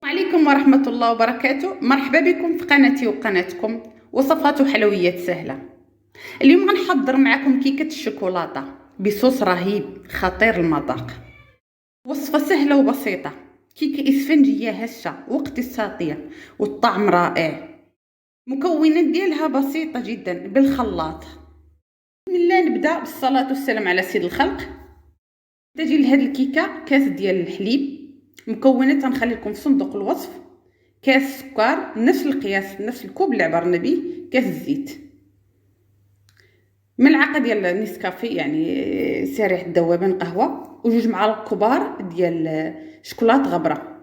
عليكم ورحمة الله وبركاته. مرحبا بكم في قناتي وقناتكم وصفات وحلويات سهلة. اليوم غنحضر معكم كيكة الشوكولاتة بصوص رهيب خطير المذاق. وصفة سهلة وبسيطة، كيكة إسفنجية هشة واقتصادية والطعم رائع. مكونات ديالها بسيطة جدا بالخلاط. بسم الله، نبدأ بالصلاة والسلام على سيد الخلق. تجي لهاد الكيكة كاس ديال الحليب، مكونات غنخلي لكم في صندوق الوصف، كاس سكر نفس القياس نفس الكوب اللي عبرنا به، كاس الزيت، ملعقه ديال نسكافي يعني سريع الذوبان قهوه، وجوج معالق كبار ديال شوكولاط غبره.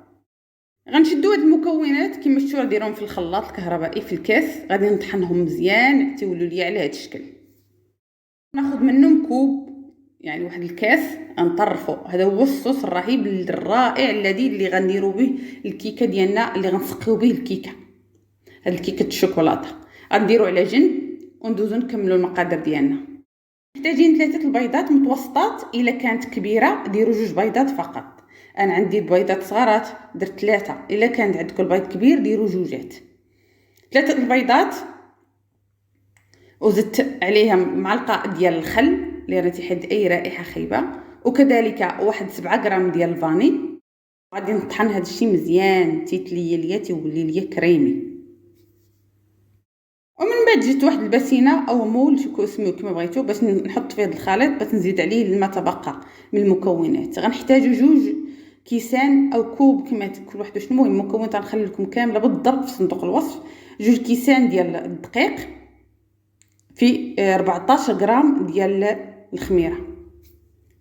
غنشدو هاد المكونات كما شفتوا نديرهم في الخلاط الكهربائي في الكاس، غادي نطحنهم مزيان حتى يولوا لي على هاد الشكل. ناخذ منهم كوب يعني واحد الكاس غنطرفو. هذا هو الصوص الرهيب الرائع الذي اللي غنديرو به الكيكه ديالنا، اللي غنسقيو به الكيكه. هاد الكيكه الشوكولاته غنديرو على جنب وندوزو نكملو المقادير ديالنا. محتاجين 3 البيضات متوسطات، الا كانت كبيره ديروا 2 بيضات فقط. انا عندي بيضات صغارات درت 3، الا كان عندكم البيض كبير ديروا 2. 3 البيضات، وزدت عليهم معلقه ديال الخل اللي راه تيحد اي رائحه خايبه، وكذلك واحد 7 غرام ديال الفاني. غادي نطحن هذا الشيء مزيان تيتلي ليا تيولي ليا كريمي. ومن بعد جبت واحد الباسينه او مول شكون اسمو كما بغيتو باش نحط فيه الخليط، باش نزيد عليه الماء تبقى من المكونات. غنحتاجو 2 كيسان او كوب كما كل واحد شنو. المهم المكونات غنخلي لكم كامله بالضبط في صندوق الوصف. 2 كيسان ديال الدقيق، في 14 غرام ديال الخميره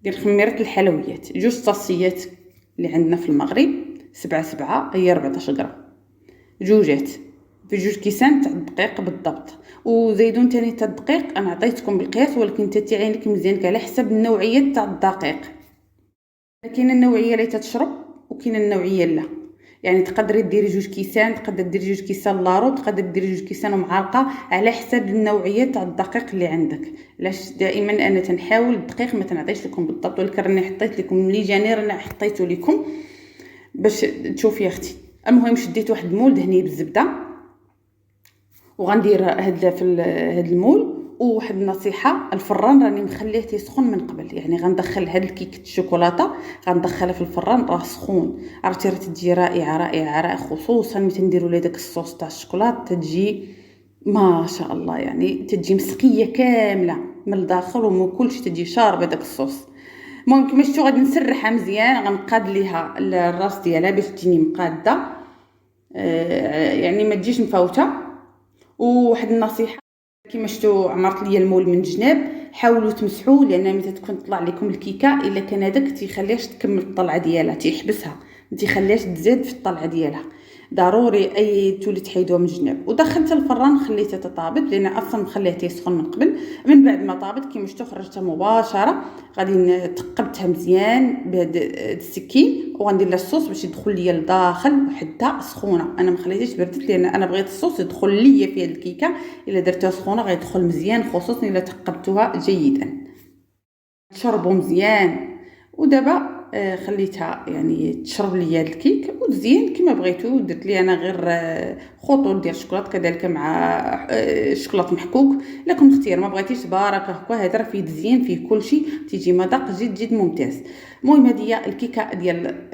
ديال خميره الحلويات، 2 طاسيات اللي عندنا في المغرب 7 هي 14 غرام. جوجات في 2 كيسان تاع الدقيق بالضبط، وزيدون تاني تاع الدقيق انا عطيتكم بالقياس، ولكن انت تعين لك مزيان على حسب النوعيه تاع الدقيق. كاينه النوعيه اللي تتشرب وكاينه النوعيه لا، يعني تقدري ديري 2 كيسان، تقدر ديري 2 كيسان لارو، تقدر ديري 2 كيسان ومعلقه على حسب النوعيه تاع الدقيق اللي عندك. علاش دائما انا تنحاول الدقيق ما تنعطيش لكم بالضبط، ولكن راني حطيت لكم ملي جاني رانا حطيته لكم باش تشوفي يا اختي. المهم شديت واحد المول دهنيه بالزبده، وغندير هاد في هاد المول. وواحد النصيحه، الفران راني مخليه تيسخن من قبل، يعني غندخل هاد الكيكه الشوكولاته غندخلها في الفران راه سخون. عرفتي راه تجي رائعه رائعه رائعه، خصوصا ملي تنديروا لها داك الصوص تاع الشوكولاط تجي ما شاء الله، يعني تجي مسقيه كامله من الداخل ومن كلشي تجي شاربه داك الصوص. المهم كما شفتوا غادي نسرحها مزيان، غنقاد ليها الراس ديالها باش تجيني مقاده، يعني ما تجيش مفوته. وواحد النصيحه، كما شفتوا عمرت ليا المول من الجناب، حاولوا تمسحوه، لان ملي تكون تطلع لكم الكيكه الا كان هذاك تيخليهاش تكمل الطلعه ديالها، تيحبسها، ما تيخليهاش تزيد في الطلعه ديالها. ضروري اي تولي تحيدوها من الجناب. ودخلت الفران خليتها تطابط، لان اصلا مخليها تيسخن من قبل. من بعد ما طابت كما شفتوا خرجتها مباشره، غادي تقبتها مزيان بهاد السكين، وغندير لها الصوص باش يدخل ليا لداخل حتى سخونه. انا ما خليتهاش بردت لان انا بغيت الصوص يدخل ليا في هاد الكيكه. الا درتها سخونه غيدخل مزيان، خصوصا الا تقبتوها جيدا. تشربوا مزيان. ودابا خليتها يعني تشرب ليا الكيك وتزين كما بغيتو. درت لي انا غير خطوط ديال الشوكولاط، كذلك مع الشوكولاط محكوك لكم اختيار. ما بغيتيش بركه هكا، هذا راه فيه تزيين فيه كلشي، تيجي مذاق جد جد ممتاز. المهم هذه هي الكيكه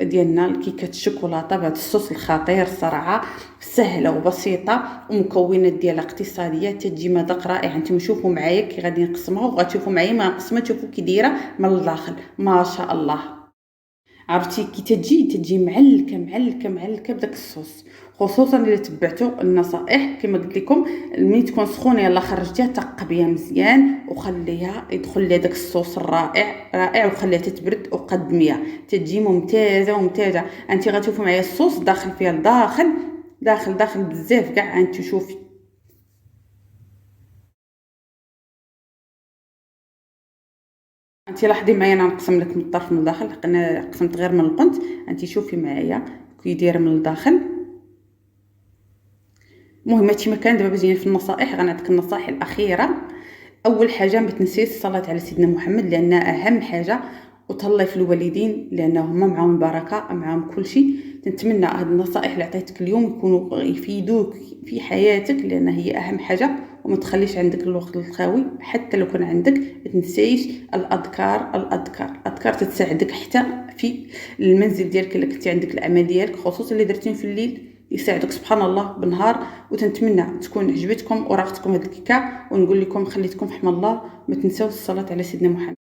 ديالنا الكيكه الشوكولاته بهذا الصوص الخطير الصراحه، سهله وبسيطه ومكونات ديالها اقتصاديه، تجي مذاق رائع. انتم شوفوا معايا كي غادي نقسمها، وغتشوفوا معايا ما نقسمها تشوفوا كي دايره من الداخل ما شاء الله. عرفتي كي تجي معلكه معلكه معلكه بداك الصوص، خصوصا الا تبعتوا النصائح كما قلت لكم. ملي تكون سخونه يلا خرجتيها تقبيها مزيان وخليها يدخل لها داك الصوص الرائع رائع، وخليها تتبرد وقدميها تجي ممتازه ممتازه. انت غتشوفوا معايا الصوص داخل فيها لداخل داخل بزاف كاع. انت شوفي انت لاحظي معايا، انا نقسم لك من الطرف من الداخل، انا قسمت غير من القنت. انت شوفي معايا كي دايره من الداخل. المهم هادشي ما كان. دابا باش في النصائح غنعطيك النصائح الاخيره. اول حاجه ما تنسيش الصلاه على سيدنا محمد، لان اهم حاجه. وتهلاي في الوالدين لانه هما معاهم البركه، معاهم كل شيء. تنتمنى هاد النصائح اللي عطيتك اليوم يكونوا يفيدوك في حياتك، لان هي اهم حاجه. وما تخليش عندك الوقت الخاوي، حتى لو كان عندك ما تنسيش الاذكار. الاذكار تساعدك حتى في المنزل ديالك الا كنتي عندك العمل ديالك، خصوصا اللي درتيهم في الليل، يساعدك سبحان الله بالنهار. وتنتمنى تكون عجبتكم وراقتكم هذا الكيكه، ونقول لكم خليتكم في حمى الله. ما تنساوش الصلاه على سيدنا محمد.